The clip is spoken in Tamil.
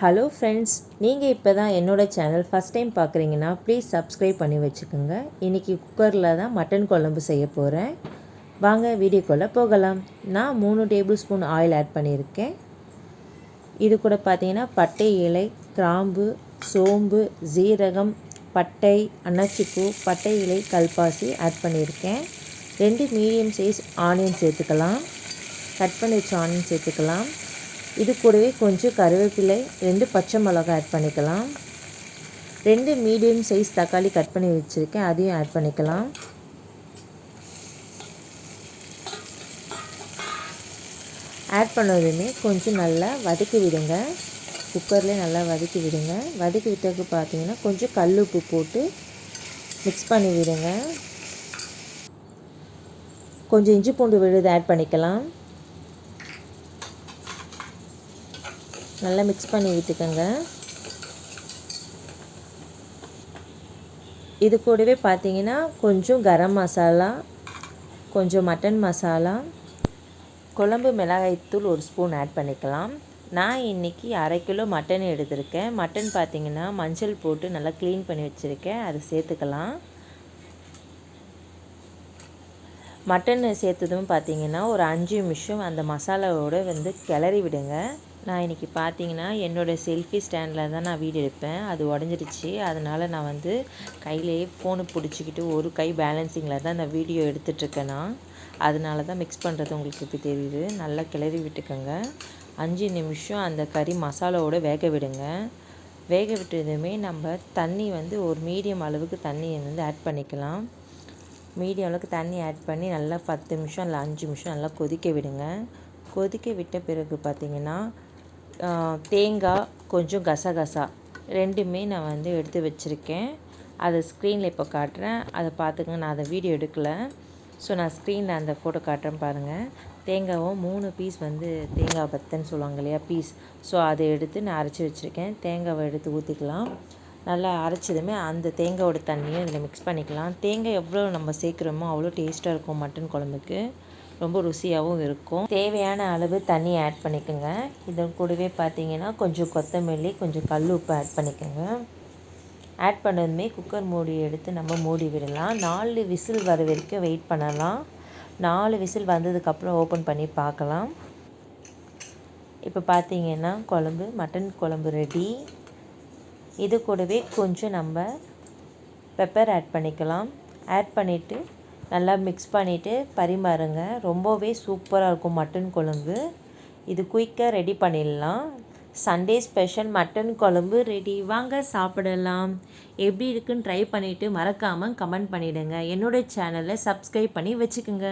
ஹலோ ஃப்ரெண்ட்ஸ், நீங்கள் இப்போ தான் என்னோடய சேனல் ஃபஸ்ட் டைம் பார்க்குறீங்கன்னா ப்ளீஸ் சப்ஸ்கிரைப் பண்ணி வச்சுக்கோங்க. இன்றைக்கி குக்கரில் தான் மட்டன் குழம்பு செய்ய போகிறேன். வாங்க வீடியோக்குள்ளே போகலாம். நான் 3 டேபிள் ஸ்பூன் ஆயில் ஆட் பண்ணியிருக்கேன். இது கூட பார்த்தீங்கன்னா பட்டை இலை, கிராம்பு, சோம்பு, ஜீரகம், பட்டை, அன்னாச்சிப்பூ, பட்டை இலை, கல்பாசி ஆட் பண்ணியிருக்கேன். 2 மீடியம் சைஸ் ஆனியன் சேர்த்துக்கலாம். கட் பண்ணி வச்ச ஆனியன் சேர்த்துக்கலாம். இது கூடவே கொஞ்சம் கருவேப்பிலை, 2 பச்சை மிளகாய் ஆட் பண்ணிக்கலாம். 2 மீடியம் சைஸ் தக்காளி கட் பண்ணி வச்சுருக்கேன், அதையும் ஆட் பண்ணிக்கலாம். ஆட் பண்ணதுமே கொஞ்சம் நல்லா வதக்கி விடுங்க. குக்கர்லேயே நல்லா வதக்கி விடுங்க. வதக்கி விட்டதுக்கு பார்த்தீங்கன்னா கொஞ்சம் கல் உப்பு போட்டு மிக்ஸ் பண்ணி விடுங்க. கொஞ்சம் இஞ்சி பூண்டு விழுது ஆட் பண்ணிக்கலாம். நல்லா மிக்ஸ் பண்ணி விட்டுக்கோங்க. இது கூடவே பார்த்தீங்கன்னா கொஞ்சம் கரம் மசாலா, கொஞ்சம் மட்டன் மசாலா, குழம்பு மிளகாய்த்தூள் 1 ஸ்பூன் ஆட் பண்ணிக்கலாம். நான் இன்றைக்கி 1/2 கிலோ மட்டன் எடுத்திருக்கேன். மட்டன் பார்த்தீங்கன்னா மஞ்சள் போட்டு நல்லா க்ளீன் பண்ணி வச்சுருக்கேன், அதை சேர்த்துக்கலாம். மட்டன் சேர்த்ததும் பார்த்தீங்கன்னா ஒரு 5 நிமிஷம் அந்த மசாலாவோடு கிளறி விடுங்க. நான் இன்றைக்கி பார்த்தீங்கன்னா என்னோடய செல்ஃபி ஸ்டாண்டில் தான் நான் வீடியோ எடுப்பேன். அது உடஞ்சிருச்சு. அதனால் நான் கையிலேயே ஃபோனை பிடிச்சிக்கிட்டு ஒரு கை பேலன்சிங்கில் தான் நான் வீடியோ எடுத்துகிட்ருக்கேன். அதனால தான் மிக்ஸ் பண்ணுறது உங்களுக்கு இப்போ தெரியுது. நல்லா கிளறி விட்டுக்கோங்க. 5 நிமிஷம் அந்த கறி மசாலாவோடு வேக விடுங்க. வேக விட்டதுமே நம்ம தண்ணி ஒரு மீடியம் அளவுக்கு தண்ணி ஆட் பண்ணிக்கலாம். மீடியம் அளவுக்கு தண்ணி ஆட் பண்ணி நல்லா 10 நிமிஷம் இல்லை 5 நிமிஷம் நல்லா கொதிக்க விடுங்க. கொதிக்க விட்ட பிறகு பார்த்திங்கன்னா தேங்காய், கொஞ்சம் கசகசா 2மே நான் எடுத்து வச்சுருக்கேன். அதை ஸ்க்ரீனில் இப்போ காட்டுறேன், அதை பார்த்துக்கங்க. நான் அதை வீடியோ எடுக்கலை, ஸோ நான் ஸ்க்ரீனில் அந்த ஃபோட்டோ காட்டுறேன் பாருங்கள். தேங்காவும் 3 பீஸ் தேங்காய் பத்தன்னு சொல்லுவாங்க இல்லையா, பீஸ். ஸோ அதை எடுத்து நான் அரைச்சி வச்சுருக்கேன். தேங்காவை எடுத்து ஊற்றிக்கலாம். நல்லா அரைச்சதுமே அந்த தேங்காயோட தண்ணியும் இதில் மிக்ஸ் பண்ணிக்கலாம். தேங்காய் எவ்வளோ நம்ம சேர்க்குறோமோ அவ்வளோ டேஸ்ட்டாக இருக்கும் மட்டன் குழம்புக்கு, ரொம்ப ருசியாகவும் இருக்கும். தேவையான அளவு தண்ணி ஆட் பண்ணிக்கோங்க. இதன் கூடவே பார்த்தீங்கன்னா கொஞ்சம் கொத்தமல்லி, கொஞ்சம் கல் உப்பு ஆட் பண்ணிக்கோங்க. ஆட் பண்ணதுமே குக்கர் மூடி எடுத்து நம்ம மூடி விடலாம். 4 விசில் வர வரைக்கும் வெயிட் பண்ணலாம். 4 விசில் வந்ததுக்கப்புறம் ஓப்பன் பண்ணி பார்க்கலாம். இப்போ பார்த்தீங்கன்னா மட்டன் குழம்பு ரெடி. இது கூடவே கொஞ்சம் நம்ம பெப்பர் ஆட் பண்ணிக்கலாம். ஆட் பண்ணிவிட்டு நல்லா மிக்ஸ் பண்ணிவிட்டு பரிமாறுங்க. ரொம்பவே சூப்பராக இருக்கும் மட்டன் குழம்பு. இது குயிக்காக ரெடி பண்ணிடலாம். சண்டே ஸ்பெஷல் மட்டன் குழம்பு ரெடி. வாங்க சாப்பிடலாம். எப்படி இருக்குன்னு ட்ரை பண்ணிவிட்டு மறக்காமல் கமெண்ட் பண்ணிவிடுங்க. என்னோடய சேனலை சப்ஸ்கிரைப் பண்ணி வச்சுக்கோங்க.